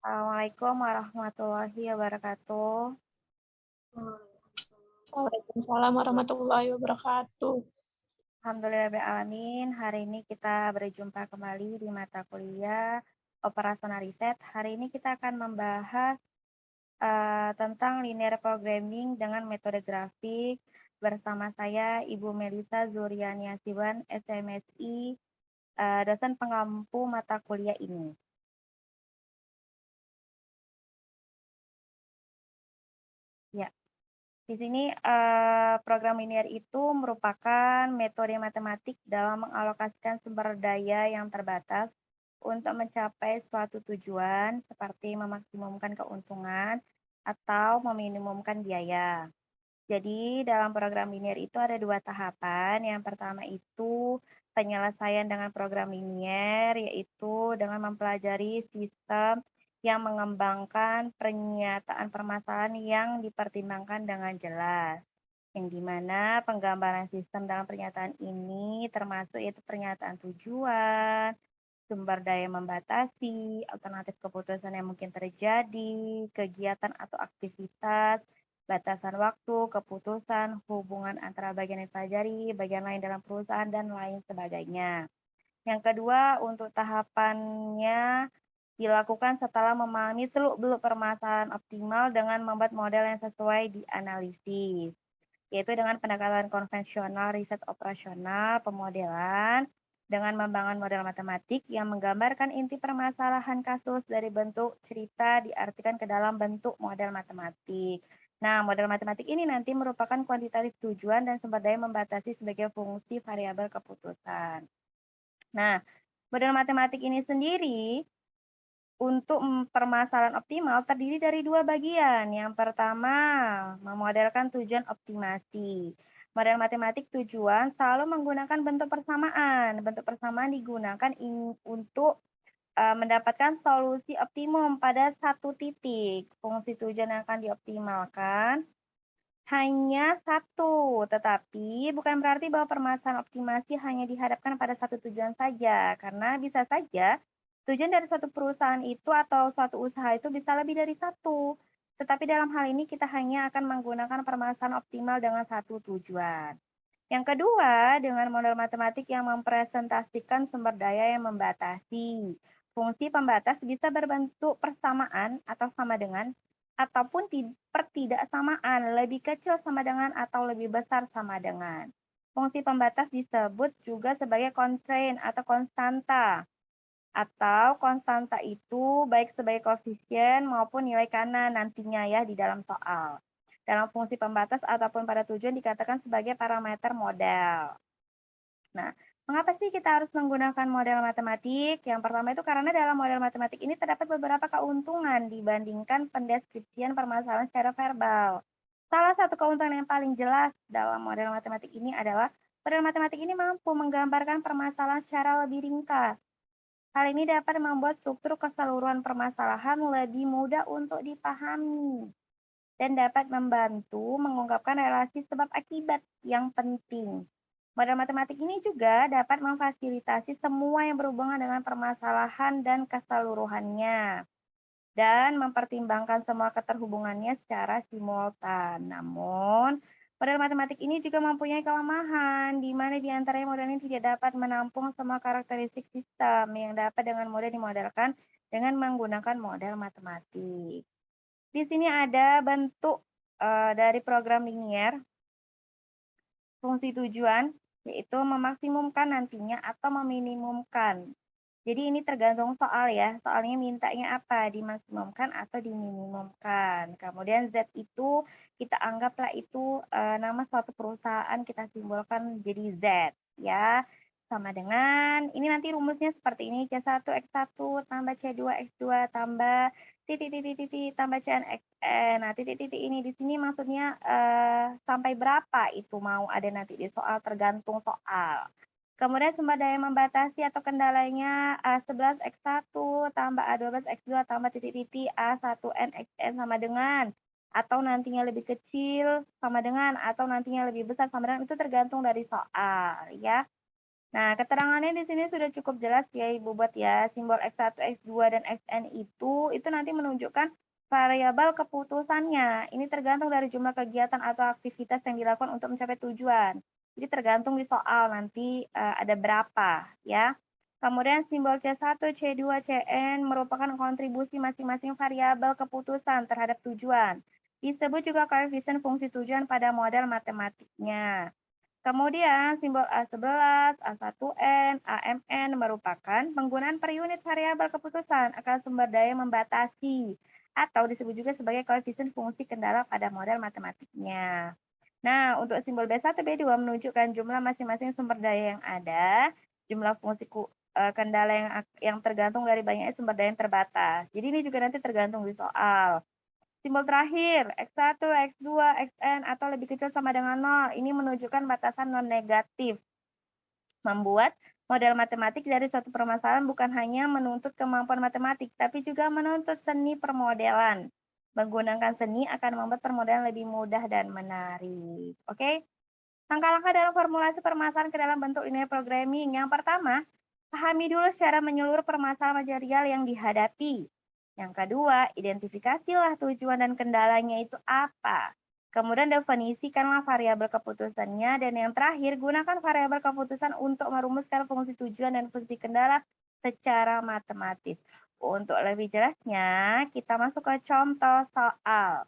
Assalamualaikum warahmatullahi wabarakatuh. Waalaikumsalam warahmatullahi wabarakatuh. Alhamdulillahirrahmanirrahim. Hari ini kita berjumpa kembali di mata kuliah operasional riset. Hari ini kita akan membahas tentang linear programming dengan metode grafik bersama saya Ibu Melisa Zuriani Asiwan, SMSI, dosen pengampu mata kuliah ini. Ya. Di sini program linear itu merupakan metode matematik dalam mengalokasikan sumber daya yang terbatas untuk mencapai suatu tujuan seperti memaksimumkan keuntungan atau meminimumkan biaya. Jadi dalam program linear itu ada dua tahapan. Yang pertama itu penyelesaian dengan program linear, yaitu dengan mempelajari sistem yang mengembangkan pernyataan permasalahan yang dipertimbangkan dengan jelas. Yang dimana penggambaran sistem dalam pernyataan ini termasuk yaitu pernyataan tujuan, sumber daya membatasi, alternatif keputusan yang mungkin terjadi, kegiatan atau aktivitas, batasan waktu, keputusan, hubungan antara bagian yang dipelajari, bagian lain dalam perusahaan, dan lain sebagainya. Yang kedua, untuk tahapannya dilakukan setelah memahami seluk-beluk permasalahan optimal dengan membuat model yang sesuai dianalisis, yaitu dengan pendekatan konvensional, riset operasional, pemodelan, dengan membangun model matematik yang menggambarkan inti permasalahan kasus dari bentuk cerita diartikan ke dalam bentuk model matematik. Nah, model matematik ini nanti merupakan kuantitatif tujuan dan sumber daya membatasi sebagai fungsi variabel keputusan. Nah, model matematik ini sendiri untuk permasalahan optimal terdiri dari dua bagian. Yang pertama, memodelkan tujuan optimasi. Model matematik tujuan selalu menggunakan bentuk persamaan. Bentuk persamaan digunakan untuk mendapatkan solusi optimum pada satu titik. Fungsi tujuan yang akan dioptimalkan hanya satu, tetapi bukan berarti bahwa permasalahan optimasi hanya dihadapkan pada satu tujuan saja, karena bisa saja tujuan dari suatu perusahaan itu atau suatu usaha itu bisa lebih dari satu. Tetapi dalam hal ini kita hanya akan menggunakan permasalahan optimal dengan satu tujuan. Yang kedua, dengan model matematik yang mempresentasikan sumber daya yang membatasi. Fungsi pembatas bisa berbentuk persamaan atau sama dengan, ataupun pertidaksamaan, lebih kecil sama dengan atau lebih besar sama dengan. Fungsi pembatas disebut juga sebagai constraint atau konstanta. Atau konstanta itu baik sebagai koefisien maupun nilai kanan nantinya ya di dalam soal. Dalam fungsi pembatas ataupun pada tujuan dikatakan sebagai parameter model. Nah, mengapa sih kita harus menggunakan model matematik? Yang pertama itu karena dalam model matematik ini terdapat beberapa keuntungan dibandingkan pendeskripsian permasalahan secara verbal. Salah satu keuntungan yang paling jelas dalam model matematik ini adalah model matematik ini mampu menggambarkan permasalahan secara lebih ringkas. Hal ini dapat membuat struktur keseluruhan permasalahan lebih mudah untuk dipahami dan dapat membantu mengungkapkan relasi sebab akibat yang penting. Model matematik ini juga dapat memfasilitasi semua yang berhubungan dengan permasalahan dan keseluruhannya dan mempertimbangkan semua keterhubungannya secara simultan. Namun, model matematik ini juga mempunyai kelemahan, di mana di antaranya model ini tidak dapat menampung semua karakteristik sistem yang dapat dengan mudah dimodelkan dengan menggunakan model matematik. Di sini ada bentuk dari program linear, fungsi tujuan, yaitu memaksimumkan nantinya atau meminimumkan. Jadi ini tergantung soal ya, soalnya mintanya apa, dimaksimumkan atau diminimumkan. Kemudian Z itu kita anggaplah itu nama suatu perusahaan, kita simbolkan jadi Z ya. Sama dengan, ini nanti rumusnya seperti ini, C1 X1 tambah C2 X2 tambah titik tambah CN XN. Nah, titik-titik ini di sini maksudnya sampai berapa itu mau ada nanti di soal, tergantung soal. Kemudian sumber daya membatasi atau kendalanya A11 X1 tambah A12 X2 tambah titik-titik A1N XN sama dengan, atau nantinya lebih kecil sama dengan, atau nantinya lebih besar sama dengan, itu tergantung dari soal ya. Nah, keterangannya di sini sudah cukup jelas ya Ibu buat ya. Simbol X1, X2, dan Xn itu nanti menunjukkan variabel keputusannya. Ini tergantung dari jumlah kegiatan atau aktivitas yang dilakukan untuk mencapai tujuan. Jadi tergantung di soal nanti ada berapa ya. Kemudian simbol C1, C2, Cn merupakan kontribusi masing-masing variabel keputusan terhadap tujuan. Disebut juga koefisien fungsi tujuan pada model matematiknya. Kemudian simbol A11, A1N, AMN merupakan penggunaan per unit variabel keputusan akan sumber daya membatasi atau disebut juga sebagai koefisien fungsi kendala pada model matematiknya. Nah, untuk simbol B1, B2 menunjukkan jumlah masing-masing sumber daya yang ada, jumlah fungsi kendala yang tergantung dari banyaknya sumber daya yang terbatas. Jadi ini juga nanti tergantung di soal. Simbol terakhir, X1, X2, Xn atau lebih kecil sama dengan 0. Ini menunjukkan batasan non-negatif. Membuat model matematik dari suatu permasalahan bukan hanya menuntut kemampuan matematik, tapi juga menuntut seni permodelan. Menggunakan seni akan membuat permodelan lebih mudah dan menarik. Oke? Langkah-langkah dalam formulasi permasalahan ke dalam bentuk linear programming. Yang pertama, pahami dulu secara menyeluruh permasalahan material yang dihadapi. Yang kedua, identifikasilah tujuan dan kendalanya itu apa. Kemudian definisikanlah variabel keputusannya. Dan yang terakhir, gunakan variabel keputusan untuk merumuskan fungsi tujuan dan fungsi kendala secara matematis. Untuk lebih jelasnya, kita masuk ke contoh soal.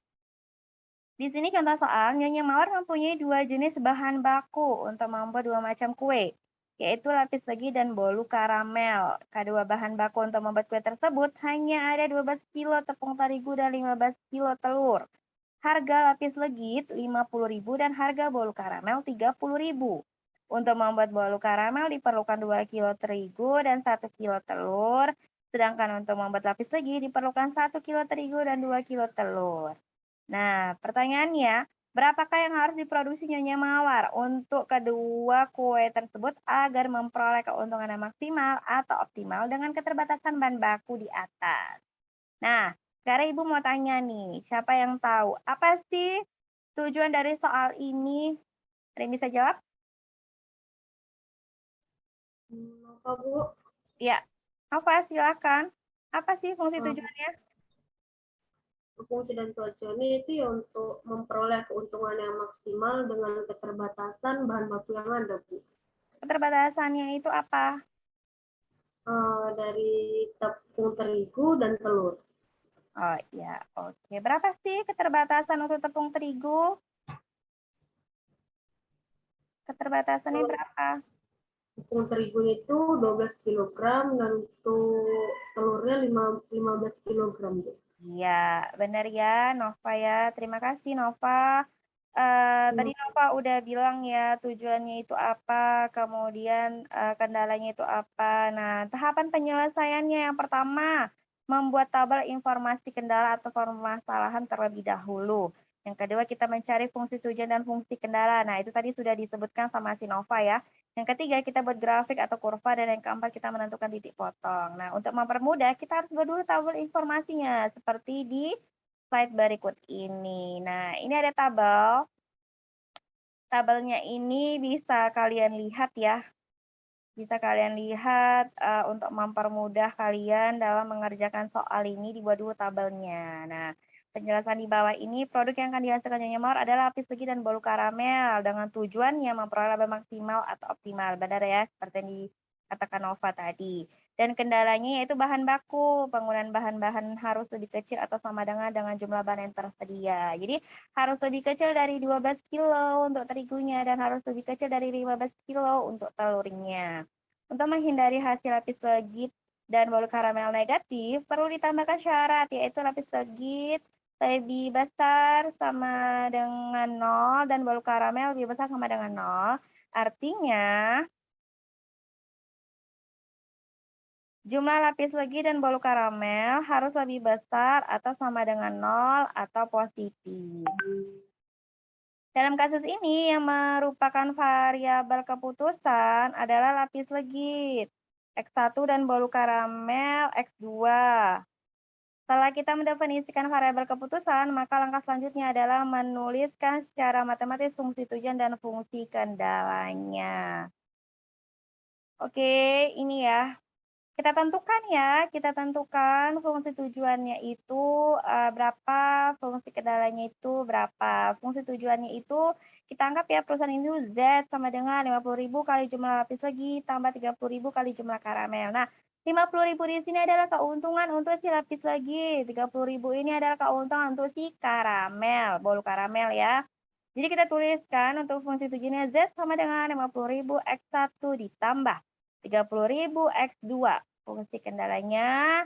Di sini contoh soal, Nyonya Mawar mempunyai dua jenis bahan baku untuk membuat dua macam kue, yaitu lapis legit dan bolu karamel. Kedua bahan baku untuk membuat kue tersebut hanya ada 12 kilo tepung terigu dan 15 kilo telur. Harga lapis legit 50.000 dan harga bolu karamel 30.000. Untuk membuat bolu karamel diperlukan 2 kilo terigu dan 1 kilo telur, sedangkan untuk membuat lapis legit diperlukan 1 kilo terigu dan 2 kilo telur. Nah, pertanyaannya, berapakah yang harus diproduksi Nyonya Mawar untuk kedua kue tersebut agar memperoleh keuntungan yang maksimal atau optimal dengan keterbatasan bahan baku di atas? Nah, sekarang Ibu mau tanya nih, siapa yang tahu apa sih tujuan dari soal ini? Ada yang bisa jawab? Apa, Bu? Ya, apa silakan. Apa sih fungsi Eh, tujuannya? Fungsi dan tujuannya itu ya untuk memperoleh keuntungan yang maksimal dengan keterbatasan bahan baku yang ada, Bu. Keterbatasannya itu apa? Dari tepung terigu dan telur. Oh iya, oke. Berapa sih keterbatasan untuk tepung terigu? Keterbatasannya Kalau berapa? tepung terigu itu 12 kilogram dan untuk telurnya 15 kilogram, Bu. Iya, benar ya, Nova ya. Terima kasih, Nova. Tadi Nova udah bilang ya tujuannya itu apa, kemudian kendalanya itu apa. Nah, tahapan penyelesaiannya yang pertama, membuat tabel informasi kendala atau permasalahan terlebih dahulu. Yang kedua, kita mencari fungsi tujuan dan fungsi kendala. Nah, itu tadi sudah disebutkan sama si Nova ya. Yang ketiga, kita buat grafik atau kurva, dan yang keempat, kita menentukan titik potong. Nah, untuk mempermudah, kita harus buat dulu tabel informasinya, seperti di slide berikut ini. Nah, ini ada tabel. Tabelnya ini bisa kalian lihat ya. Bisa kalian lihat untuk mempermudah kalian dalam mengerjakan soal ini, dibuat dulu tabelnya. Nah, penjelasan di bawah ini, produk yang akan dihasilkan Nyonya Mawar adalah lapis legit dan bolu karamel dengan tujuannya memperoleh laba maksimal atau optimal. Benar ya, seperti yang dikatakan Nova tadi. Dan kendalanya yaitu bahan baku. Penggunaan bahan-bahan harus lebih kecil atau sama dengan jumlah bahan yang tersedia. Jadi harus lebih kecil dari 12 kilo untuk terigunya dan harus lebih kecil dari 15 kilo untuk telurnya. Untuk menghindari hasil lapis legit dan bolu karamel negatif, perlu ditambahkan syarat, yaitu lapis legit lebih besar sama dengan 0 dan bolu karamel lebih besar sama dengan 0. Artinya, jumlah lapis legit dan bolu karamel harus lebih besar atau sama dengan 0 atau positif. Dalam kasus ini, yang merupakan variabel keputusan adalah lapis legit, X1 dan bolu karamel X2. Setelah kita mendefinisikan variabel keputusan, maka langkah selanjutnya adalah menuliskan secara matematis fungsi tujuan dan fungsi kendalanya. Oke, ini ya. Kita tentukan fungsi tujuannya itu berapa, fungsi kendalanya itu berapa. Fungsi tujuannya itu kita anggap ya perusahaan ini Z sama dengan 50.000 kali jumlah lapis lagi tambah 30.000 kali jumlah karamel. Nah, 50.000 di sini adalah keuntungan untuk si lapis lagi. 30.000 ini adalah keuntungan untuk si karamel, bolu karamel ya. Jadi kita tuliskan untuk fungsi tujuannya Z sama dengan 50.000 X1 ditambah 30.000 X2. Fungsi kendalanya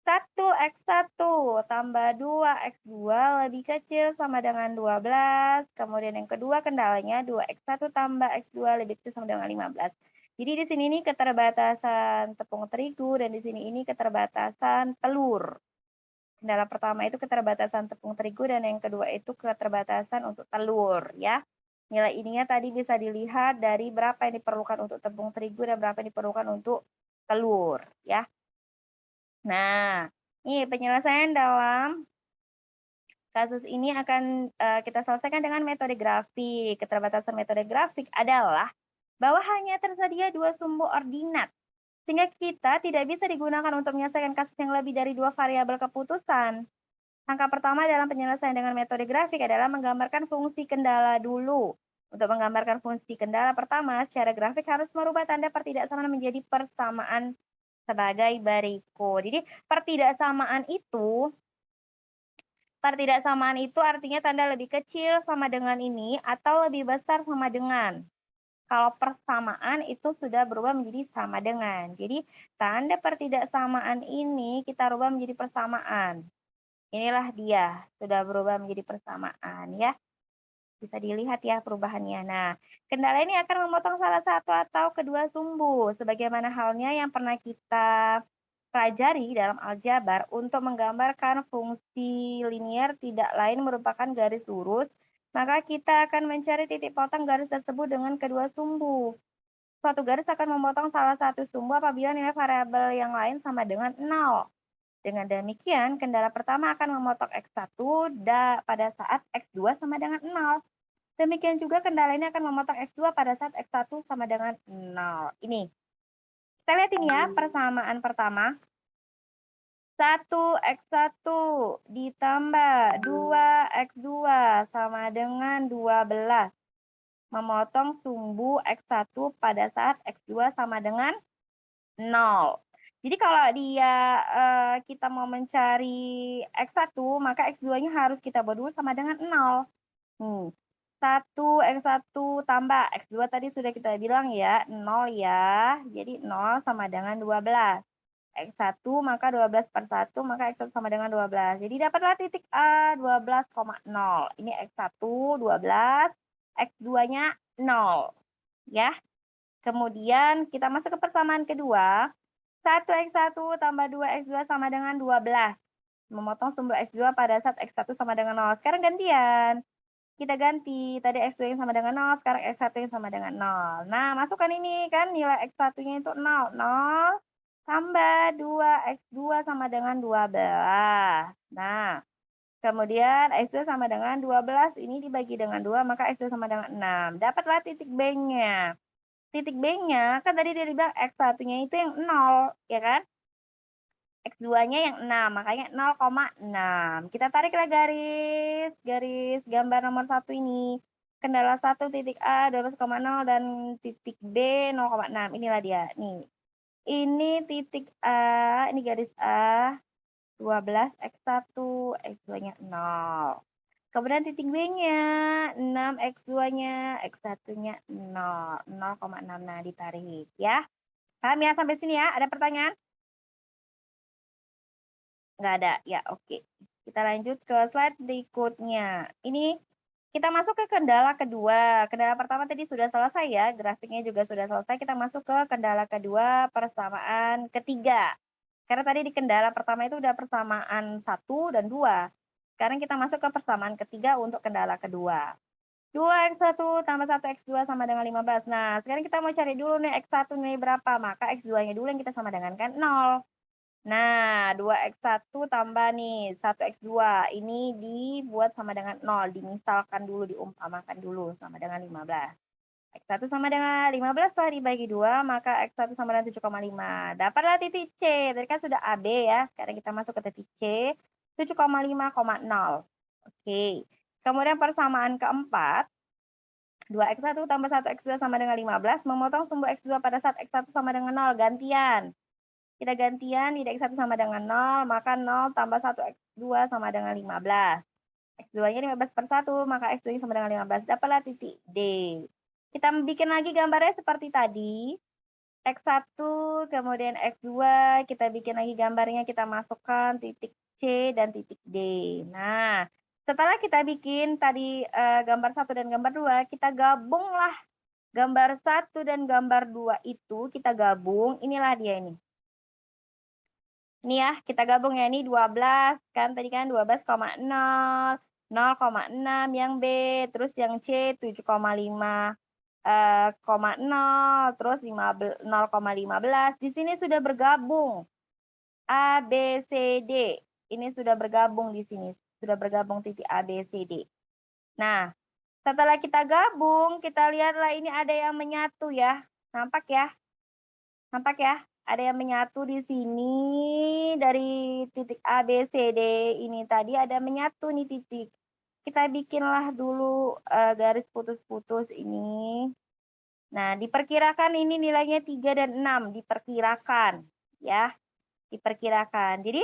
1x1 tambah 2x2 lebih kecil sama dengan 12. Kemudian yang kedua kendalanya 2x1 tambah x2 lebih kecil sama dengan 15. Jadi di sini ini keterbatasan tepung terigu dan di sini ini keterbatasan telur. Kendala pertama itu keterbatasan tepung terigu dan yang kedua itu keterbatasan untuk telur ya. Nilai ininya tadi bisa dilihat dari berapa yang diperlukan untuk tepung terigu dan berapa yang diperlukan untuk telur ya. Nah, ini penyelesaian dalam kasus ini akan kita selesaikan dengan metode grafik. Keterbatasan metode grafik adalah bahwa hanya tersedia dua sumbu ordinat, sehingga kita tidak bisa digunakan untuk menyelesaikan kasus yang lebih dari dua variabel keputusan. Langkah pertama dalam penyelesaian dengan metode grafik adalah menggambarkan fungsi kendala dulu. Untuk menggambarkan fungsi kendala pertama, secara grafik harus merubah tanda pertidaksamaan menjadi persamaan sebagai berikut. Jadi pertidaksamaan itu artinya tanda lebih kecil sama dengan ini atau lebih besar sama dengan. Kalau persamaan itu sudah berubah menjadi sama dengan. Jadi tanda pertidaksamaan ini kita rubah menjadi persamaan. Inilah dia, sudah berubah menjadi persamaan ya. Bisa dilihat ya perubahannya. Nah, kendala ini akan memotong salah satu atau kedua sumbu, sebagaimana halnya yang pernah kita pelajari dalam aljabar untuk menggambarkan fungsi linier tidak lain merupakan garis lurus, maka kita akan mencari titik potong garis tersebut dengan kedua sumbu. Suatu garis akan memotong salah satu sumbu apabila nilai variabel yang lain sama dengan 0. Dengan demikian, kendala pertama akan memotong X1 pada saat X2 sama dengan 0. Demikian juga kendala ini akan memotong X2 pada saat X1 sama dengan 0. Ini. Kita lihat ini ya, persamaan pertama. 1x1 ditambah 2x2 sama dengan 12. Memotong sumbu X1 pada saat X2 sama dengan 0. Jadi kalau kita mau mencari X1, maka X2-nya harus kita buat dulu sama dengan 0. 1x1 tambah X2 tadi sudah kita bilang ya, 0 ya. Jadi 0 sama dengan 12. X1 maka 12 per 1 maka X1 sama dengan 12. Jadi dapatlah titik A 12,0. Ini X1 12, X2-nya 0. Ya. Kemudian kita masuk ke persamaan kedua. 1x1 tambah 2x2 sama dengan 12. Memotong sumbu x2 pada saat x1 sama dengan 0. Sekarang gantian. Kita ganti. Tadi x2 yang sama dengan 0, sekarang x1 yang sama dengan 0. Nah, masukkan ini kan nilai x1-nya itu 0. 0 tambah 2x2 sama dengan 12. Nah, kemudian x2 sama dengan 12, ini dibagi dengan 2, maka x2 sama dengan 6. Dapatlah titik B-nya. Titik B-nya, kan tadi dia bilang x1-nya itu yang 0, ya kan? X2-nya yang 6, makanya 0,6. Kita tariklah garis gambar nomor 1 ini. Kendala 1 titik A 12,0 dan titik B 0,6. Inilah dia. Nih. Ini titik A, ini garis A, 12 X1, X2-nya 0. Kemudian titik B-nya 6 X2-nya, X1-nya 0, 0,6. Nah, ditarik ya. Paham ya sampai sini ya? Ada pertanyaan? Nggak ada. Ya, oke. Kita lanjut ke slide berikutnya. Ini kita masuk ke kendala kedua. Kendala pertama tadi sudah selesai ya, grafiknya juga sudah selesai. Kita masuk ke kendala kedua, persamaan ketiga. Karena tadi di kendala pertama itu udah persamaan 1 dan 2. Sekarang kita masuk ke persamaan ketiga untuk kendala kedua. 2x1 tambah 1x2 sama dengan 15. Nah, sekarang kita mau cari dulu nih x1 nih berapa. Maka x2-nya dulu yang kita sama dengan kan 0. Nah, 2x1 tambah nih 1x2. Ini dibuat sama dengan 0. Dimisalkan dulu, diumpamakan dulu sama dengan 15. X1 sama dengan 15 setelah dibagi 2, maka X1 sama dengan 7,5. Dapatlah titik C. Tadi kan sudah AB ya. Sekarang kita masuk ke titik C. 7,5,0. Oke. Kemudian persamaan keempat. 2X1 tambah 1X2 sama dengan 15. Memotong sumbu X2 pada saat X1 sama dengan 0. Gantian. Kita gantian, tidak X1 sama dengan 0. Maka 0 tambah 1X2 sama dengan 15. X2-nya 15 per 1, maka X2-nya sama dengan 15. Dapatlah titik D. Kita bikin lagi gambarnya seperti tadi. X1, kemudian X2, kita bikin lagi gambarnya, kita masukkan titik C dan titik D. Nah, setelah kita bikin tadi gambar 1 dan gambar 2, kita gabunglah gambar 1 dan gambar 2 itu, kita gabung, inilah dia ini. Ini ya, kita gabung ya, ini 12, kan tadi kan 12,0, 0,6 yang B, terus yang C 7,5, 0, terus 0,15. Di sini sudah bergabung A, B, C, D. Ini sudah bergabung di sini, sudah bergabung titik A, B, C, D. Nah, setelah kita gabung, kita lihatlah ini ada yang menyatu ya. Nampak ya? Nampak ya? Ada yang menyatu di sini dari titik A, B, C, D ini tadi ada menyatu nih titik. Kita bikinlah dulu garis putus-putus ini. Nah, diperkirakan ini nilainya 3 dan 6, diperkirakan ya. Diperkirakan. Jadi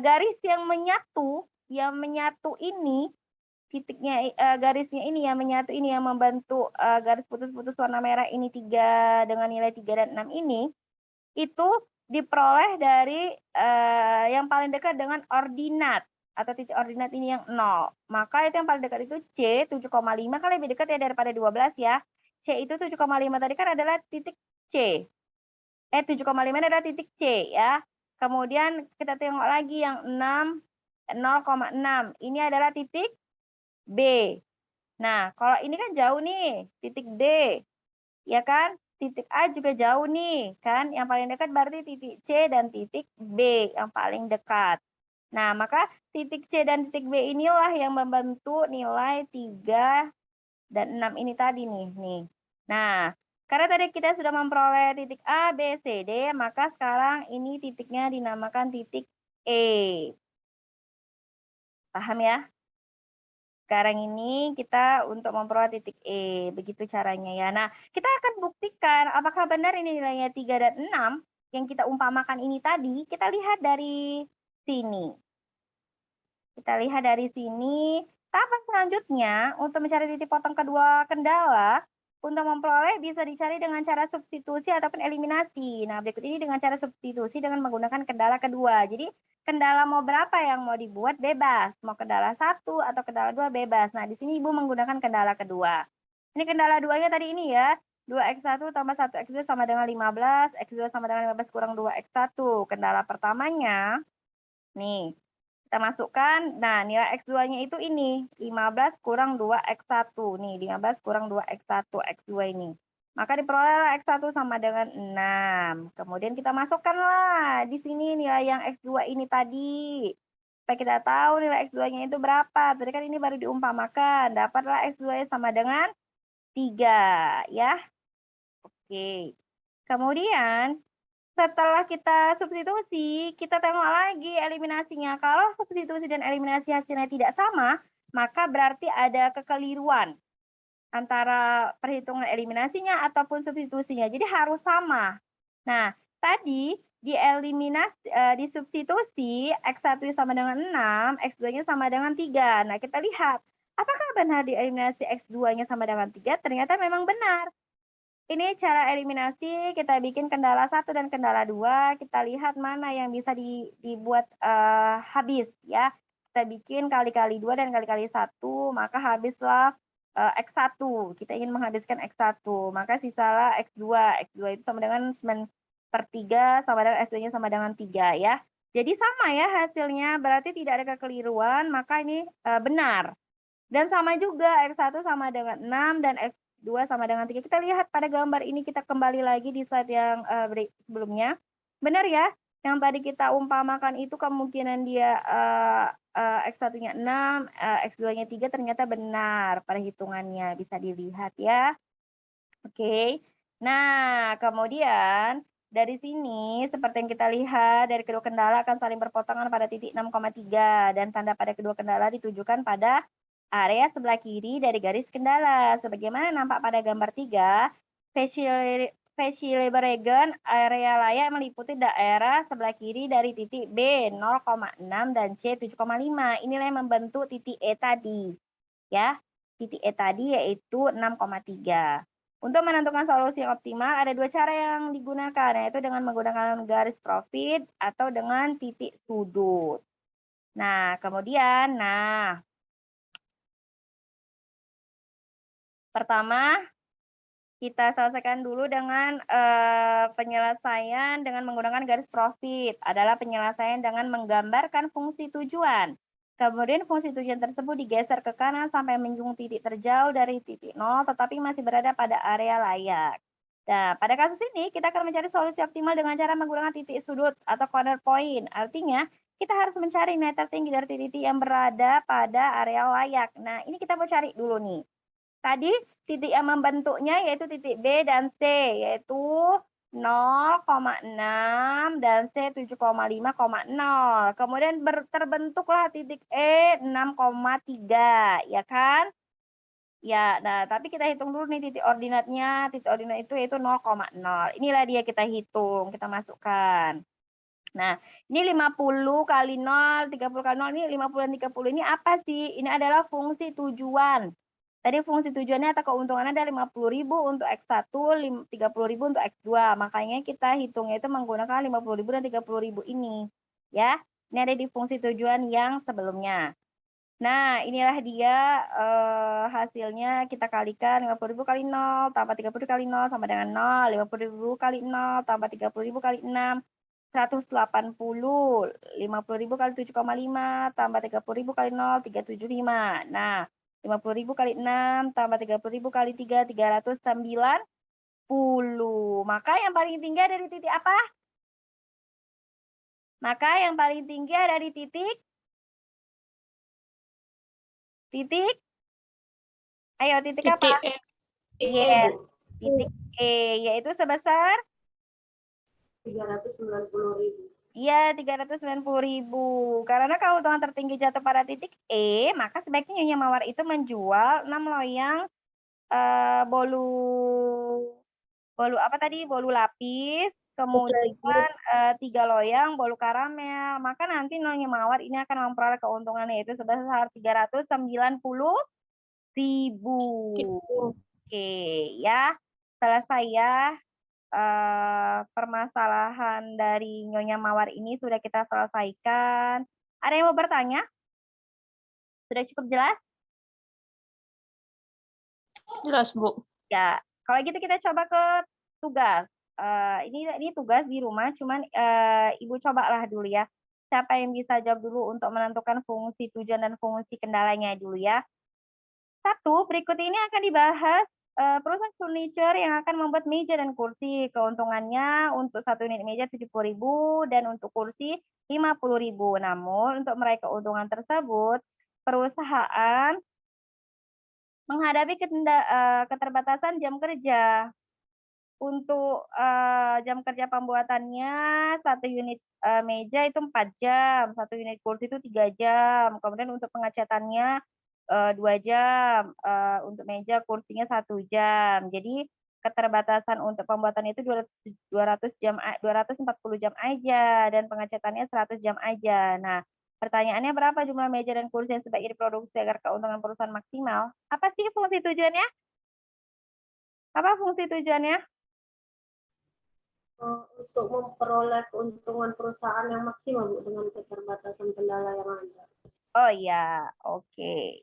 garis yang menyatu ini titiknya garisnya ini yang menyatu ini yang membentuk garis putus-putus warna merah ini 3 dengan nilai 3 dan 6 ini itu diperoleh dari yang paling dekat dengan ordinat atau titik ordinat ini yang 0. Maka itu yang paling dekat itu C 7,5 kan lebih dekat ya daripada 12 ya. C itu 7,5 tadi kan adalah titik C. 7,5 adalah titik C ya. Kemudian kita tengok lagi yang 6 0,6. Ini adalah titik B. Nah, kalau ini kan jauh nih, titik D. Ya kan? Titik A juga jauh nih, kan? Yang paling dekat berarti titik C dan titik B yang paling dekat. Nah, maka titik C dan titik B inilah yang membentuk nilai 3 dan 6 ini tadi nih. Nah, karena tadi kita sudah memperoleh titik A, B, C, D, maka sekarang ini titiknya dinamakan titik E. Paham ya? Sekarang ini kita untuk memperoleh titik E. Begitu caranya ya. Nah, kita akan buktikan apakah benar ini nilainya 3 dan 6 yang kita umpamakan ini tadi. Kita lihat dari sini. Kita lihat dari sini. Tahapan selanjutnya untuk mencari titik potong kedua kendala untuk memperoleh bisa dicari dengan cara substitusi ataupun eliminasi. Nah, berikut ini dengan cara substitusi dengan menggunakan kendala kedua. Jadi, kendala mau berapa yang mau dibuat bebas. Mau kendala 1 atau kendala 2 bebas. Nah, di sini Ibu menggunakan kendala kedua. Ini kendala 2-nya tadi ini ya. 2X1 tambah 1X2 sama dengan 15. X2 sama dengan 15 kurang 2X1. Kendala pertamanya, nih, kita masukkan. Nah, nilai X2-nya itu ini. 15 kurang 2X1. Nih, 15 kurang 2X1, X2 ini. Maka diperoleh X1 sama dengan 6. Kemudian kita masukkanlah di sini nilai yang X2 ini tadi. Supaya kita tahu nilai X2-nya itu berapa. Tadi kan ini baru diumpamakan. Dapatlah X2 sama dengan 3. Ya. Oke. Kemudian, setelah kita substitusi, kita tengok lagi eliminasinya. Kalau substitusi dan eliminasi hasilnya tidak sama, maka berarti ada kekeliruan antara perhitungan eliminasinya ataupun substitusinya. Jadi harus sama. Nah, tadi di substitusi X1 sama dengan 6, X2-nya sama dengan 3. Nah, kita lihat apakah benar di eliminasi X2-nya sama dengan 3? Ternyata memang benar. Ini cara eliminasi, kita bikin kendala 1 dan kendala 2, kita lihat mana yang bisa dibuat habis ya. Kita bikin kali-kali 2 dan kali-kali 1, maka habislah X1. Kita ingin menghabiskan X1, maka sisalah X2. X2 itu sama dengan 9/3 sama dengan X2-nya sama dengan 3 ya. Jadi sama ya hasilnya, berarti tidak ada kekeliruan, maka ini benar. Dan sama juga X1 sama dengan 6 dan X2 sama dengan 3. Kita lihat pada gambar ini, kita kembali lagi di slide yang sebelumnya. Benar ya? Yang tadi kita umpamakan itu kemungkinan dia X1-nya 6, X2-nya 3 ternyata benar perhitungannya. Bisa dilihat ya. Oke. Nah, kemudian dari sini seperti yang kita lihat dari kedua kendala akan saling berpotongan pada titik 6,3 dan tanda pada kedua kendala ditujukan pada area sebelah kiri dari garis kendala. Sebagaimana nampak pada gambar 3, Region area layak meliputi daerah sebelah kiri dari titik B 0,6 dan C 7,5. Inilah yang membentuk titik E tadi. Ya, titik E tadi yaitu 6,3. Untuk menentukan solusi yang optimal, ada dua cara yang digunakan, yaitu dengan menggunakan garis profit atau dengan titik sudut. Nah, kemudian, pertama, kita selesaikan dulu dengan penyelesaian dengan menggunakan garis profit. Adalah penyelesaian dengan menggambarkan fungsi tujuan. Kemudian fungsi tujuan tersebut digeser ke kanan sampai menjunjung titik terjauh dari titik 0, tetapi masih berada pada area layak. Nah, pada kasus ini kita akan mencari solusi optimal dengan cara menggunakan titik sudut atau corner point. Artinya, kita harus mencari nilai tertinggi dari titik yang berada pada area layak. Nah, ini kita mau cari dulu nih. Tadi titik yang membentuknya yaitu titik B dan C, yaitu 0,6 dan C 7,5,0. Kemudian terbentuklah titik E 6,3, ya kan? Ya, nah tapi kita hitung dulu nih titik ordinatnya. Titik ordinat itu yaitu 0,0. Inilah dia kita hitung, kita masukkan. Nah, ini 50 kali 0, 30 kali 0, ini 50 dan 30. Ini apa sih? Ini adalah fungsi tujuan. Tadi fungsi tujuannya atau keuntungannya ada 50.000 untuk X1, 30.000 untuk X2. Makanya kita hitungnya itu menggunakan 50.000 dan 30.000 ini. Ya, ini ada di fungsi tujuan yang sebelumnya. Nah, inilah dia hasilnya. Kita kalikan 50.000 kali 0 tambah 30 kali 0 sama dengan 0. 50.000 kali 0 tambah 30.000 kali 6. 180. 50.000 kali 7,5 tambah 30.000 kali 0, 375. Nah, 50.000 kali 6 tambah 30.000 kali 3, 390. Maka yang paling tinggi ada di titik apa? Maka yang paling tinggi ada di titik? Ayo, titik apa? Titik E. Yes, titik E, yaitu sebesar? 390.000. Iya, 390.000. Karena keuntungan tertinggi jatuh pada titik E, maka sebaiknya Nyonya Mawar itu menjual 6 loyang bolu apa tadi? Bolu lapis, kemudian 3 loyang bolu karamel. Maka nanti Nyonya Mawar ini akan memperoleh keuntungan yaitu sebesar 390.000. Oke, ya. Selesai ya. Permasalahan dari Nyonya Mawar ini sudah kita selesaikan. Ada yang mau bertanya? Sudah cukup jelas? Jelas, Bu. Ya, kalau gitu kita coba ke tugas. Ini tugas di rumah, cuman Ibu cobalah dulu ya. Siapa yang bisa jawab dulu untuk menentukan fungsi tujuan dan fungsi kendalanya dulu ya. 1, berikut ini akan dibahas perusahaan furniture yang akan membuat meja dan kursi. Keuntungannya untuk 1 unit meja 70.000 dan untuk kursi 50.000. Namun untuk meraih keuntungan tersebut, perusahaan menghadapi keterbatasan jam kerja. Untuk jam kerja pembuatannya 1 unit meja itu 4 jam, 1 unit kursi itu 3 jam. Kemudian untuk pengecatannya 2 jam, untuk meja kursinya 1 jam. Jadi keterbatasan untuk pembuatan itu 240 jam aja dan pengecatannya 100 jam aja. Nah, pertanyaannya berapa jumlah meja dan kursi yang sebaiknya diproduksi agar keuntungan perusahaan maksimal? Apa sih fungsi tujuannya? Apa fungsi tujuannya? Untuk memperoleh keuntungan perusahaan yang maksimal, Bu, dengan keterbatasan kendala yang ada. Oh iya, oke.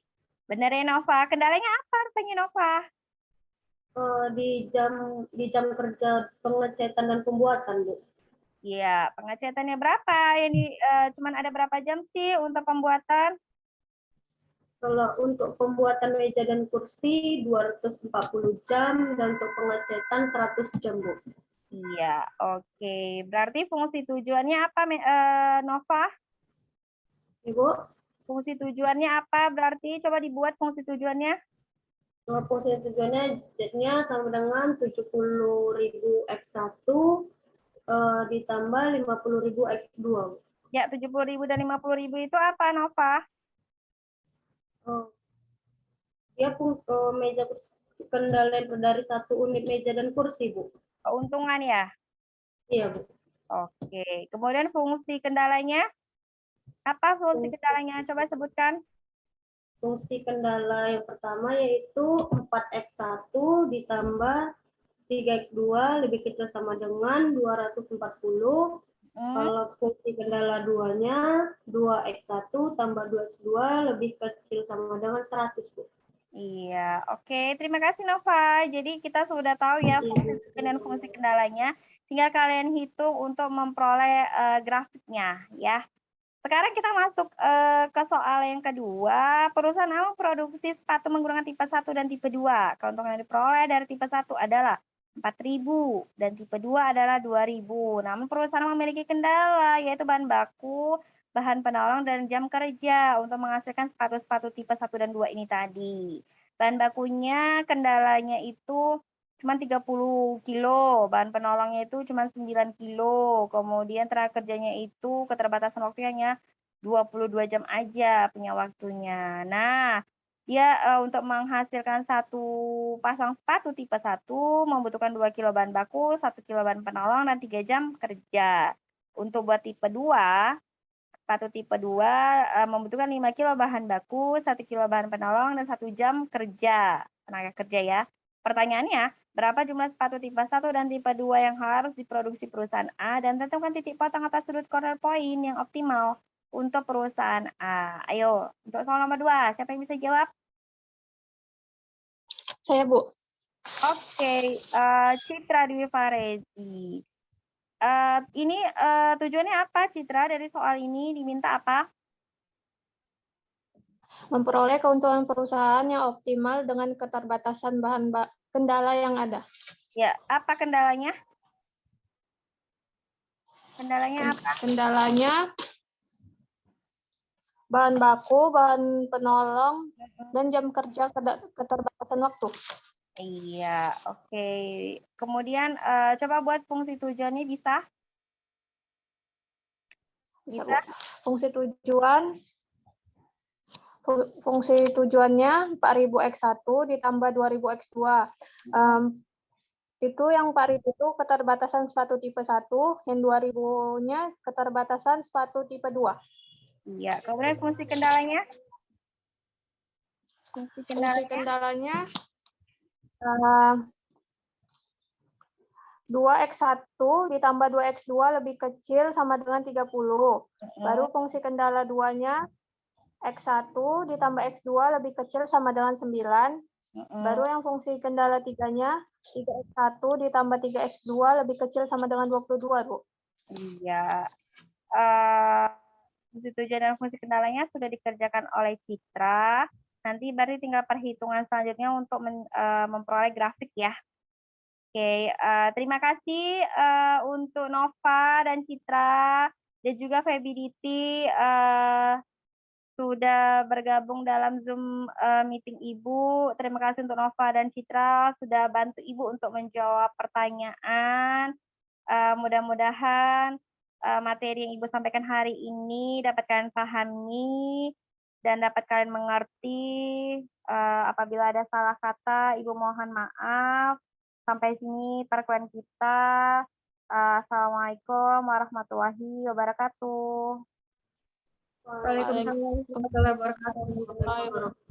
Benar ya Nova. Kendalanya apa rupanya Nova? Di jam kerja pengecetan dan pembuatan, Bu. Iya, pengecatannya berapa? Cuman ada berapa jam sih untuk pembuatan? Kalau untuk pembuatan meja dan kursi 240 jam dan untuk pengecetan 100 jam, Bu. Iya, oke. Berarti fungsi tujuannya apa, Nova? Ibu, Fungsi tujuannya apa? Berarti coba dibuat fungsi tujuannya. Fungsi tujuannya Z-nya sama dengan 70.000 X1 ditambah 50.000 X2. Ya, 70.000 dan 50.000 itu apa, Nova? Dia meja kendala dari 1 unit meja dan kursi, Bu. Keuntungan ya? Iya, Bu. Oke. Kemudian fungsi kendalanya? Apa fungsi kendalanya? Coba sebutkan. Fungsi kendala yang pertama yaitu 4X1 ditambah 3X2 lebih kecil sama dengan 240. Kalau fungsi kendala 2-nya 2X1 tambah 2X2 lebih kecil sama dengan 100, Bu. Iya, oke. Terima kasih Nova. Jadi kita sudah tahu ya fungsi dan fungsi kendalanya. Tinggal kalian hitung untuk memperoleh grafiknya ya. Sekarang kita masuk ke soal yang kedua. Perusahaan A memproduksi sepatu menggunakan tipe 1 dan tipe 2. Keuntungan yang diperoleh dari tipe 1 adalah 4.000 dan tipe 2 adalah 2.000. Namun perusahaan memiliki kendala yaitu bahan baku, bahan penolong, dan jam kerja untuk menghasilkan sepatu-sepatu tipe 1 dan 2 ini tadi. Bahan bakunya kendalanya itu cuma 30 kilo, bahan penolongnya itu cuma 9 kilo, kemudian tenaga kerjanya itu keterbatasan waktunya 22 jam aja punya waktunya. Nah, dia untuk menghasilkan satu pasang sepatu tipe 1 membutuhkan 2 kilo bahan baku, 1 kilo bahan penolong, dan 3 jam kerja. Untuk buat tipe 2, sepatu tipe 2 membutuhkan 5 kilo bahan baku, 1 kilo bahan penolong, dan 1 jam kerja, tenaga kerja ya. Pertanyaannya, berapa jumlah sepatu tipe 1 dan tipe 2 yang harus diproduksi perusahaan A, dan tentukan titik potong atas sudut corner point yang optimal untuk perusahaan A. Ayo, untuk soal nomor 2, siapa yang bisa jawab? Saya, Bu. Oke, Citra Dwi Farezi. Ini tujuannya apa, Citra? Dari soal ini diminta apa? Memperoleh keuntungan perusahaan yang optimal dengan keterbatasan bahan kendala yang ada. Ya, apa kendalanya? Kendalanya apa? Kendalanya bahan baku, bahan penolong, dan jam kerja keterbatasan waktu. Iya, oke. Kemudian coba buat fungsi tujuannya bisa? Bisa? Fungsi tujuannya 4.000 X1 ditambah 2.000 X2. Itu yang 4.000 itu keterbatasan sepatu tipe 1, yang 2.000-nya keterbatasan sepatu tipe 2. Iya, kemudian fungsi kendalanya? Fungsi kendalanya 2X1 ditambah 2X2 lebih kecil sama dengan 30. Baru fungsi kendala 2-nya X1 ditambah X2 lebih kecil sama dengan 9. Baru yang fungsi kendala 3-nya 3X1 ditambah 3X2 lebih kecil sama dengan 22, Bu. Iya. Fungsi tujuan dan fungsi kendalanya sudah dikerjakan oleh Citra. Nanti baru tinggal perhitungan selanjutnya untuk memperoleh grafik ya. Oke, terima kasih untuk Nova dan Citra dan juga Febidity sudah bergabung dalam Zoom meeting Ibu. Terima kasih untuk Nova dan Citra sudah bantu Ibu untuk menjawab pertanyaan. Mudah-mudahan materi yang Ibu sampaikan hari ini dapat kalian pahami dan dapat kalian mengerti. Apabila ada salah kata, Ibu mohon maaf. Sampai sini perkuliahan kita. Assalamualaikum warahmatullahi wabarakatuh. Waalaikumsalam warahmatullahi wabarakatuh.